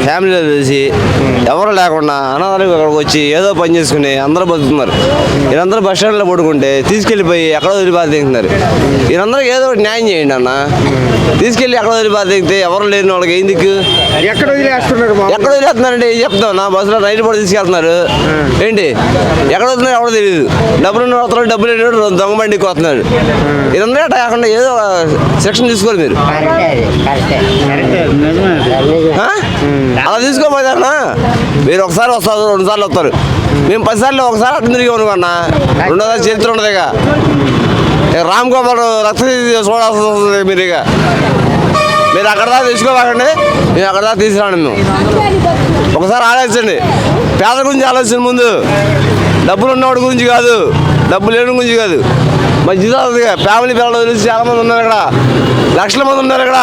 ఫ్యామిలీలో తెలిసి ఎవరు లేకుండా అనాథాలు ఇక్కడికి వచ్చి ఏదో పని చేసుకుని అందరూ బతుకుతున్నారు. వీళ్ళందరూ బస్ స్టాండ్లో పడుకుంటే తీసుకెళ్ళిపోయి ఎక్కడో వదిలి బాధ దిగుతున్నారు. వీళ్ళందరికీ ఏదో ఒకటి న్యాయం చేయండి అన్న. తీసుకెళ్ళి ఎక్కడ వదిలి బాధ దిగితే ఎవరు లేని వాళ్ళకి ఎందుకు ఎక్కడ వదిలేస్తున్నారండి? ఏం చెప్తాం నా బస్సులో రైలు కూడా తీసుకెళ్తున్నారు ఏంటి? ఎక్కడ వస్తున్నారు ఎవరో తెలియదు. డబ్బులు వస్తున్నారు, డబ్బులు లేని దొంగ బండికి వస్తున్నారు. ఇదంతా అట్లా కాకుండా ఏదో సెక్షన్ తీసుకోవాలి మీరు. అలా తీసుకోపోతారన్నా. మీరు ఒకసారి వస్తారు, 2 సార్లు వస్తారు. మేము 10 సార్లు ఒకసారి అర్థం తిరిగి అనుకున్నా. రెండోసారి చరిత్ర ఉండదు. ఇక రామ్ గోపాల్ రక్త చూడాల్సి వస్తుంది. మీరు అక్కడ దాకా తీసుకోవాలండి, మేము అక్కడ దాకా తీసుకురాండి. మేము ఒకసారి ఆలోచించండి. పేద గురించి ఆలోచించండి ముందు. డబ్బులు ఉన్నవాడి గురించి కాదు, డబ్బు లేని గురించి కాదు. మన జీతాలు ఫ్యామిలీ పిల్లలు తెలిసి చాలా మంది ఉన్నారు ఇక్కడ, లక్షల మంది ఉన్నారు ఇక్కడ.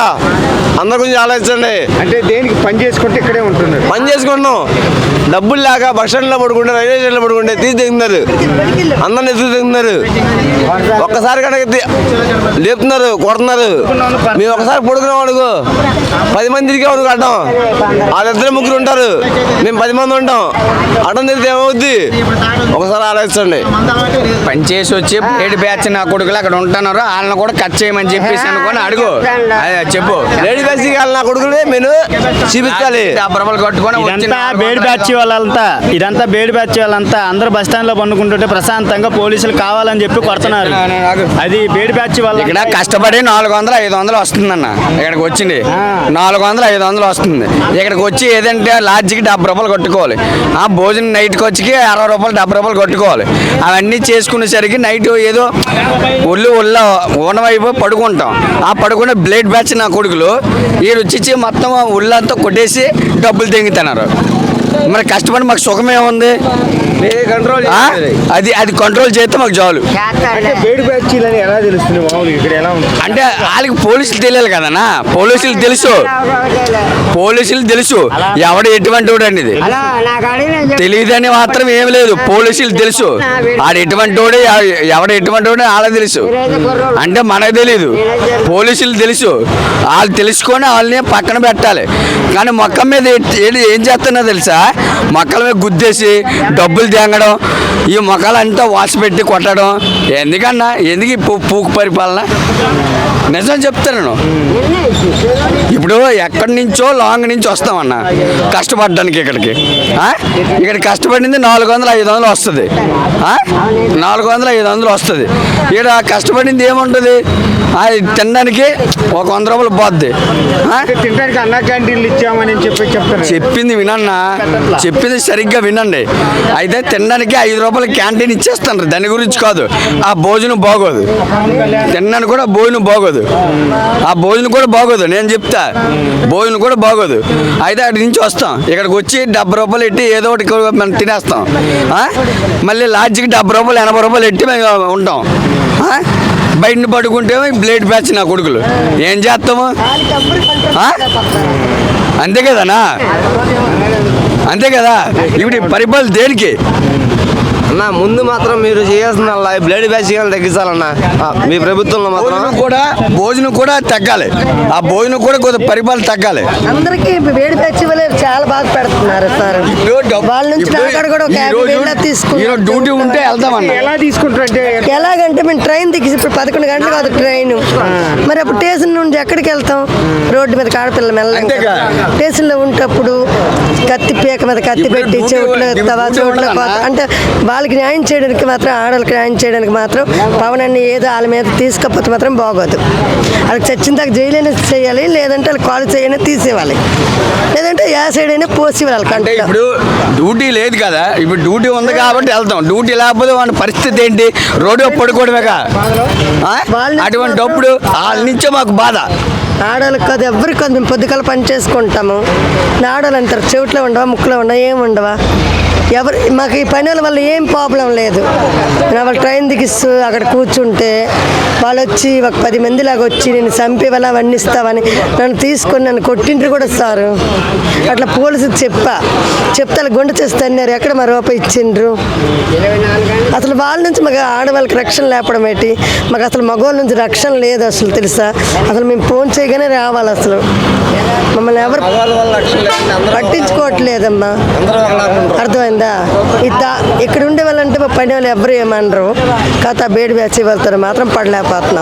అందరి గురించి ఆలోచించండి. అంటే దేనికి పని చేసుకుంటే ఇక్కడే ఉంటున్నారు. పని చేసుకుంటున్నాం. డబ్బులు లేక బస్ స్టాండ్లో పడుకుంటే, రైల్వే స్టేషన్లో పడుకుంటే తీసి దిగుతున్నారు. అందరిని ఎత్తుకు దిగుతున్నారు. ఒక్కసారి కనుక లేపుతున్నారు, కొడుతున్నారు. మేము ఒకసారి పడుకున్నాం అనుకో, 10 మంది తిరిగేవాడు అడ్డం. వాళ్ళిద్దరు ముగ్గురు ఉంటారు, మేము 10 మంది ఉంటాం. అడ్డం తిరిగితే ఏమవుద్ది? ఒకసారి ఆలోచించండి. పని చేసి వచ్చి ఏడు బ్యాచ్ నా కొడుకులు అక్కడ ఉంటున్నారు, వాళ్ళని కూడా కట్ చేయమని చెప్పేసి అనుకోని అడుగు. చెప్పు, లేడీ బ్యాచ్ నా కొడుకులే నేను చూపించాలి. డబ్బలు కట్టుకొని ఇదంతా బేడి బ్యాచ్ వాళ్ళంతా అందరూ బస్ స్టాండ్ లో పండుకుంటుంటే ప్రశాంతంగా పోలీసులు కావాలని చెప్పి కొడుతున్నారు. అది బేడి బ్యాచ్ వాళ్ళ. ఇక్కడ కష్టపడి 400-500 వస్తుందన్న. ఇక్కడికి వచ్చింది 400-500 వస్తుంది. ఇక్కడికి వచ్చి ఏదంటే లాడ్జికి 70 రూపాయలు కొట్టుకోవాలి. ఆ భోజనం నైట్కి వచ్చి 60 రూపాయలు 70 రూపాయలు కొట్టుకోవాలి. అవన్నీ చేసుకునేసరికి నైట్ ఏదో ఒళ్ళు ఊనమైపోయి పడుకుంటాం. ఆ పడుకునే బ్లేడ్ బ్యాచ్ నా కొడుకులు ఈ రుచి మొత్తం ఒళ్ళంతా కొట్టేసి డబ్బులు తెంగుతున్నారు. మరి కష్టపడి మాకు సుఖమే ఉంది. అది కంట్రోల్ చేస్తే మాకు చాలు. అంటే వాళ్ళకి పోలీసులు తెలియాలి కదన్నా. పోలీసులు తెలుసు ఎవడు ఎటువంటి వాడు అనేది. తెలియదని మాత్రం ఏం లేదు. పోలీసులు తెలుసు ఆడు ఎటువంటి వాడు, ఎవడు ఎటువంటి వాడు వాళ్ళకి తెలుసు. అంటే మనకు తెలీదు, పోలీసులు తెలుసు. వాళ్ళు తెలుసుకొని వాళ్ళని పక్కన పెట్టాలి. కానీ మొక్కం మీద ఏం చేస్తున్నా తెలుసా? మొక్కల మీద గుద్దేసి డబ్బులు తేంగడం, ఈ మొక్కలంతా వాసి పెట్టి కొట్టడం. ఎందుకన్నా? ఎందుకు పూకు పరిపాలన? నిజం చెప్తాను. ఇప్పుడు ఎక్కడి నుంచో లాంగ్ నుంచి వస్తామన్నా కష్టపడడానికి. ఇక్కడ కష్టపడింది 400-500 వస్తుంది. 400-500 వస్తుంది. ఇక్కడ కష్టపడింది ఏముంటుంది? తినడానికి ఒక 100 రూపాయలు పోద్ది. తినడానికి అన్న క్యాంటీన్లు ఇచ్చామని చెప్పింది వినన్నా, చెప్పింది సరిగ్గా వినండి. అయితే తినడానికి 5 రూపాయలు క్యాంటీన్ ఇచ్చేస్తాను. దాని గురించి కాదు. ఆ భోజనం బాగోదు. తినడానికి కూడా భోజనం బాగోదు. ఆ భోజనం కూడా బాగోదు. నేను చెప్తా, భోజనం కూడా బాగోదు. అయితే అక్కడి నుంచి వస్తాం, ఇక్కడికి వచ్చి 70 రూపాయలు ఎట్టి ఏదో ఒకటి మనం తినేస్తాం. మళ్ళీ లాడ్జికి 70 రూపాయలు 80 రూపాయలు ఎట్టి మేము ఉంటాం. బయటని పడుకుంటే బ్లేడ్ బ్యాచ్ నా కొడుకులు ఏం చేస్తాము? అంతే కదనా? అంతే కదా. ఇప్పుడు పరిపాలన దేనికి అన్న? ముందు మాత్రం మీరు చేయాల్సిన బ్లడ్ బ్యాచ్ తగ్గించాలన్నా. మీ ప్రభుత్వంలో మాత్రం భోజనం కూడా తగ్గాలి. ఆ భోజనం కూడా కొద్దిగా పరిపాలన తగ్గాలి. అందరికి వేడి బ్యాచ్ చాలా బాగా పెడుతున్నారు సార్. వాళ్ళ నుంచి డ్యూటీ ఉంటే వెళ్తామన్నా. ఎలా తీసుకుంటారంటే ఎలాగంటే మేము ట్రైన్ దిగి ఇప్పుడు 11 గంటలు కాదు ట్రైన్. మరి అప్పుడు స్టేషన్ నుండి ఎక్కడికి వెళ్తాం? రోడ్డు మీద ఆడపిల్ల మెల్ల స్టేషన్ లో ఉంటప్పుడు కత్తి పీక మీద కత్తి పెట్టి చోట్ల అంటే వాళ్ళకి న్యాయం చేయడానికి మాత్రం, ఆడవాళ్ళకి న్యాయం చేయడానికి మాత్రం పవన్ అన్ని ఏదో వాళ్ళ మీద తీసుకపోతే మాత్రం బాగోదు. వాళ్ళకి చచ్చిన దాకా జైలు అయినా చేయాలి, లేదంటే వాళ్ళు కాలు చేయైనా తీసేవాలి, లేదంటే ఏ సైడ్ అయినా పోసి వాళ్ళకి. ఇప్పుడు డ్యూటీ లేదు కదా, ఇప్పుడు డ్యూటీ ఉంది కాబట్టి వెళ్తాం. డ్యూటీ లేకపోతే వాళ్ళ పరిస్థితి ఏంటి? రోడ్డు పడుకోవడమేగా. అటువంటిప్పుడు వాళ్ళ నుంచే మాకు బాధ. ఆడవాళ్ళకి కాదు, ఎవరికి కాదు. మేము పొద్దుకాల పని చేసుకుంటాము. ఆడవాళ్ళు అంటారు చెవిట్లో ఉండవా, ముక్కులో ఉండవా, ఏమి ఉండవా? మాకు ఈ పని వల్ల ఏం ప్రాబ్లం లేదు. వాళ్ళు ట్రైన్ దిగిస్తూ అక్కడ కూర్చుంటే వాళ్ళు వచ్చి ఒక 10 మంది లాగా వచ్చి నేను చంపేవలా అవన్నీ ఇస్తావని నన్ను తీసుకొని నన్ను కొట్టిండ్రు కూడా సారు. అట్లా పోలీసుకి చెప్తే గుండె చేస్తే అన్నారు. ఎక్కడ మా రూపాయి ఇచ్చిండ్రు? అసలు వాళ్ళ నుంచి మాకు ఆడవాళ్ళకి రక్షణ లేపడం ఏంటి? మాకు అసలు మగవాళ్ళ నుంచి రక్షణ లేదు అసలు, తెలుసా? అసలు మేము ఫోన్ చేయగానే రావాలి. అసలు మమ్మల్ని ఎవరు పట్టించుకోవట్లేదమ్మా, అర్థమైందా? ఇక్కడ ఉండే వాళ్ళంటే మా పని వాళ్ళు ఎవరు ఏమనరు. కాకపోతే బేడి వేసి వెళ్తారు మాత్రం పడలేకపోతున్నాం.